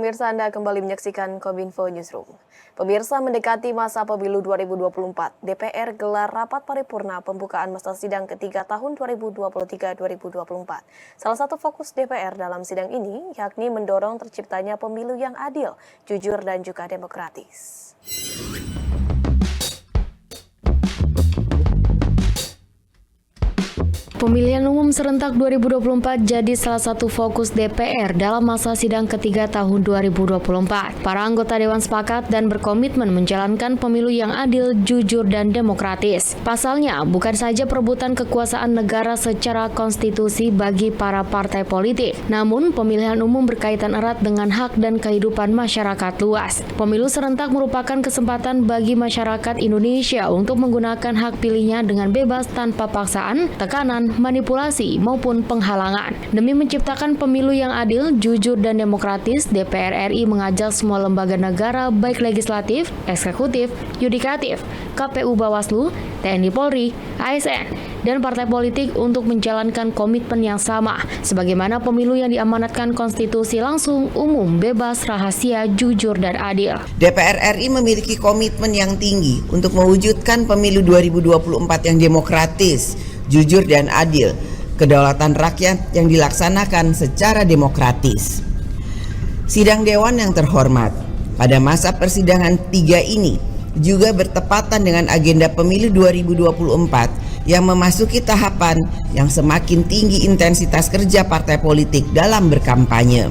pemirsa, Anda kembali menyaksikan Kominfo Newsroom. Pemirsa, mendekati masa pemilu 2024, DPR gelar rapat paripurna pembukaan masa sidang ketiga tahun 2023-2024. Salah satu fokus DPR dalam sidang ini yakni mendorong terciptanya pemilu yang adil, jujur, dan juga demokratis. Pemilihan umum serentak 2024 jadi salah satu fokus DPR dalam masa sidang ketiga tahun 2024. Para anggota Dewan sepakat dan berkomitmen menjalankan pemilu yang adil, jujur, dan demokratis. Pasalnya, bukan saja perebutan kekuasaan negara secara konstitusi bagi para partai politik, namun pemilihan umum berkaitan erat dengan hak dan kehidupan masyarakat luas. Pemilu serentak merupakan kesempatan bagi masyarakat Indonesia untuk menggunakan hak pilihnya dengan bebas tanpa paksaan, tekanan, manipulasi maupun penghalangan. Demi menciptakan pemilu yang adil, jujur, dan demokratis, DPR RI mengajak semua lembaga negara baik legislatif, eksekutif, yudikatif, KPU Bawaslu, TNI Polri, ASN, dan partai politik untuk menjalankan komitmen yang sama, sebagaimana pemilu yang diamanatkan konstitusi langsung, umum, bebas, rahasia, jujur, dan adil. DPR RI memiliki komitmen yang tinggi untuk mewujudkan pemilu 2024 yang demokratis, jujur, dan adil, kedaulatan rakyat yang dilaksanakan secara demokratis. Sidang Dewan yang terhormat, pada masa persidangan 3 ini juga bertepatan dengan agenda pemilu 2024 yang memasuki tahapan yang semakin tinggi intensitas kerja partai politik dalam berkampanye.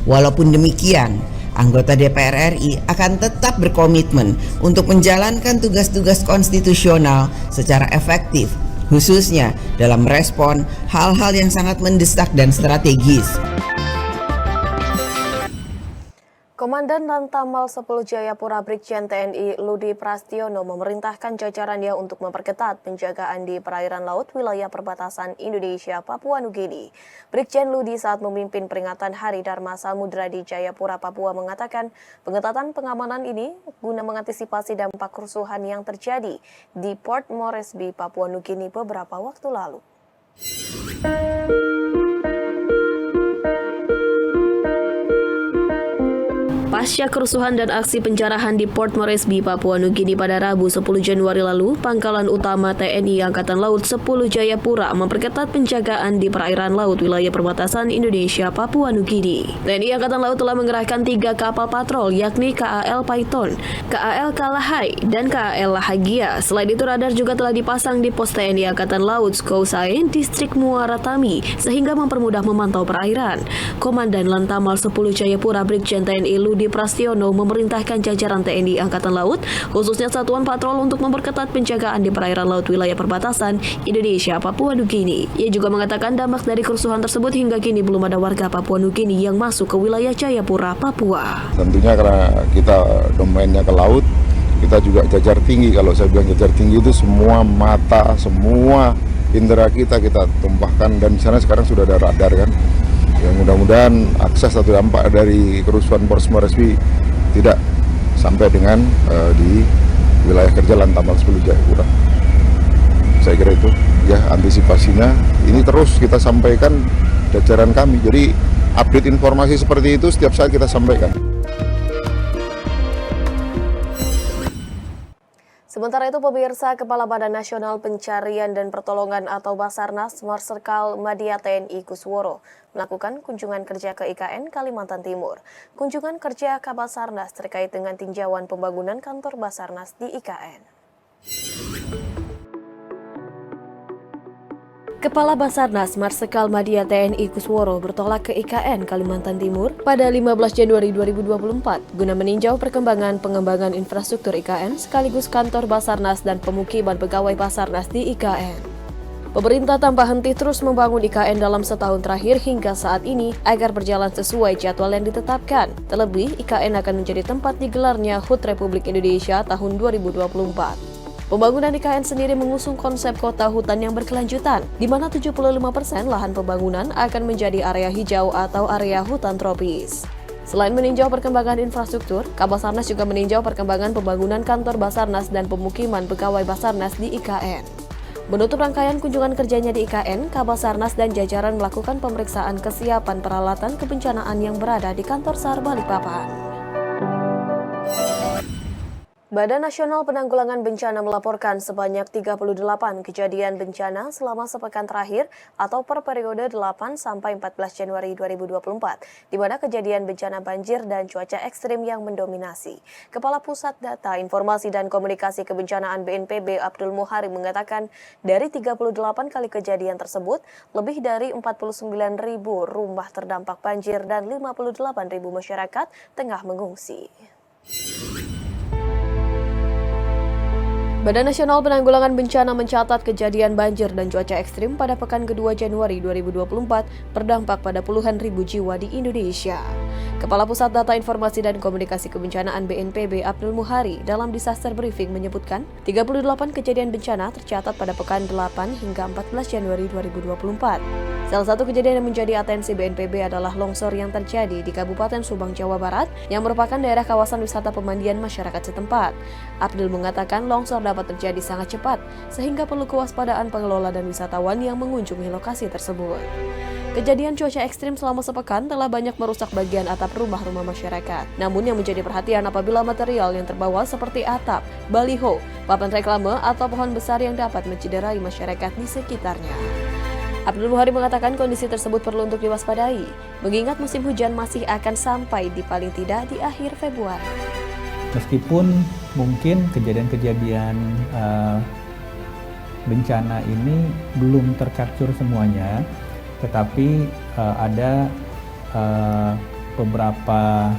Walaupun demikian, anggota DPR RI akan tetap berkomitmen untuk menjalankan tugas-tugas konstitusional secara efektif, khususnya dalam merespon hal-hal yang sangat mendesak dan strategis. Komandan Lantamal 10 Jayapura Brigjen TNI Ludi Prastiono memerintahkan jajarannya untuk memperketat penjagaan di perairan laut wilayah perbatasan Indonesia Papua Nugini. Brigjen Ludi saat memimpin peringatan Hari Dharma Samudra di Jayapura, Papua mengatakan pengetatan pengamanan ini guna mengantisipasi dampak kerusuhan yang terjadi di Port Moresby, Papua Nugini beberapa waktu lalu. Pasca kerusuhan dan aksi penjarahan di Port Moresby, Papua Nugini pada Rabu 10 Januari lalu, Pangkalan Utama TNI Angkatan Laut 10 Jayapura memperketat penjagaan di perairan laut wilayah perbatasan Indonesia Papua Nugini. TNI Angkatan Laut telah mengerahkan 3 kapal patrol yakni KAL Python, KAL Kalahai, dan KAL Lahagia. Selain itu, radar juga telah dipasang di pos TNI Angkatan Laut Skousai, Distrik Muara Tami, sehingga mempermudah memantau perairan. Komandan Lantamal 10 Jayapura Brigjen TNI Ludi Prastiono memerintahkan jajaran TNI Angkatan Laut, khususnya Satuan Patrol, untuk memperketat penjagaan di perairan laut wilayah perbatasan Indonesia Papua Nugini. Ia juga mengatakan dampak dari kerusuhan tersebut hingga kini belum ada warga Papua Nugini yang masuk ke wilayah Jayapura, Papua. Tentunya karena kita domainnya ke laut, kita juga jajar tinggi. Kalau saya bilang jajar tinggi itu semua mata, semua indera kita tumpahkan, dan di sana sekarang sudah ada radar kan. Yang mudah-mudahan akses atau dampak dari kerusuhan Port Moresby tidak sampai dengan di wilayah kerja Lantamal 10 Jayapura. Saya kira itu ya antisipasinya. Ini terus kita sampaikan jajaran kami. Jadi update informasi seperti itu setiap saat kita sampaikan. Sementara itu, pemirsa, Kepala Badan Nasional Pencarian dan Pertolongan atau Basarnas Marsikal Madya TNI Kusworo melakukan kunjungan kerja ke IKN Kalimantan Timur. Kunjungan kerja Kabasarnas terkait dengan tinjauan pembangunan kantor Basarnas di IKN. Kepala Basarnas Marsikal Madya TNI Kusworo bertolak ke IKN Kalimantan Timur pada 15 Januari 2024 guna meninjau perkembangan pengembangan infrastruktur IKN sekaligus kantor Basarnas dan pemukiman pegawai Basarnas di IKN. Pemerintah tanpa henti terus membangun IKN dalam setahun terakhir hingga saat ini agar berjalan sesuai jadwal yang ditetapkan. Terlebih, IKN akan menjadi tempat digelarnya HUT Republik Indonesia tahun 2024. Pembangunan IKN sendiri mengusung konsep kota hutan yang berkelanjutan, di mana 75% lahan pembangunan akan menjadi area hijau atau area hutan tropis. Selain meninjau perkembangan infrastruktur, Kabasarnas juga meninjau perkembangan pembangunan kantor Basarnas dan pemukiman pegawai Basarnas di IKN. Menutup rangkaian kunjungan kerjanya di IKN, Kabasarnas dan jajaran melakukan pemeriksaan kesiapan peralatan kebencanaan yang berada di kantor SAR Balikpapan. Badan Nasional Penanggulangan Bencana melaporkan sebanyak 38 kejadian bencana selama sepekan terakhir atau per periode 8 sampai 14 Januari 2024, di mana kejadian bencana banjir dan cuaca ekstrim yang mendominasi. Kepala Pusat Data, Informasi dan Komunikasi Kebencanaan BNPB Abdul Muhari mengatakan dari 38 kali kejadian tersebut, lebih dari 49.000 rumah terdampak banjir dan 58.000 masyarakat tengah mengungsi. Badan Nasional Penanggulangan Bencana mencatat kejadian banjir dan cuaca ekstrim pada pekan kedua Januari 2024 berdampak pada puluhan ribu jiwa di Indonesia. Kepala Pusat Data Informasi dan Komunikasi Kebencanaan BNPB Abdul Muhari dalam disaster briefing menyebutkan 38 kejadian bencana tercatat pada pekan 8 hingga 14 Januari 2024. Salah satu kejadian yang menjadi atensi BNPB adalah longsor yang terjadi di Kabupaten Subang, Jawa Barat yang merupakan daerah kawasan wisata pemandian masyarakat setempat. Abdul mengatakan longsor dapat terjadi sangat cepat sehingga perlu kewaspadaan pengelola dan wisatawan yang mengunjungi lokasi tersebut. Kejadian cuaca ekstrim selama sepekan telah banyak merusak bagian atap rumah-rumah masyarakat. Namun yang menjadi perhatian apabila material yang terbawa seperti atap, baliho, papan reklame, atau pohon besar yang dapat mencederai masyarakat di sekitarnya. Abdul Muhari mengatakan kondisi tersebut perlu untuk diwaspadai, mengingat musim hujan masih akan sampai di paling tidak di akhir Februari. Meskipun mungkin kejadian-kejadian bencana ini belum tercapture semuanya, tetapi ada beberapa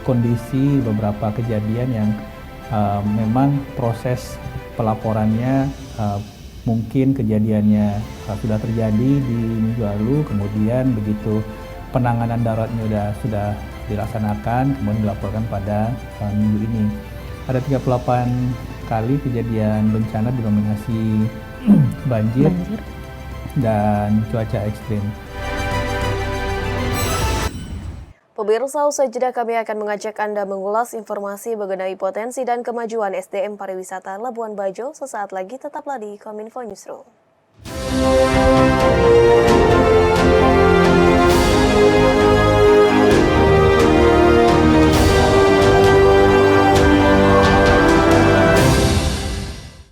kondisi, beberapa kejadian yang memang proses pelaporannya mungkin kejadiannya sudah terjadi di minggu lalu, kemudian begitu penanganan daruratnya sudah dilaksanakan, kemudian dilaporkan pada minggu ini. Ada 38 kali kejadian bencana didominasi banjir dan cuaca ekstrim. Pemirsa, usai jeda kami akan mengajak Anda mengulas informasi mengenai potensi dan kemajuan SDM pariwisata Labuan Bajo. Sesaat lagi tetaplah di Kominfo Newsroom.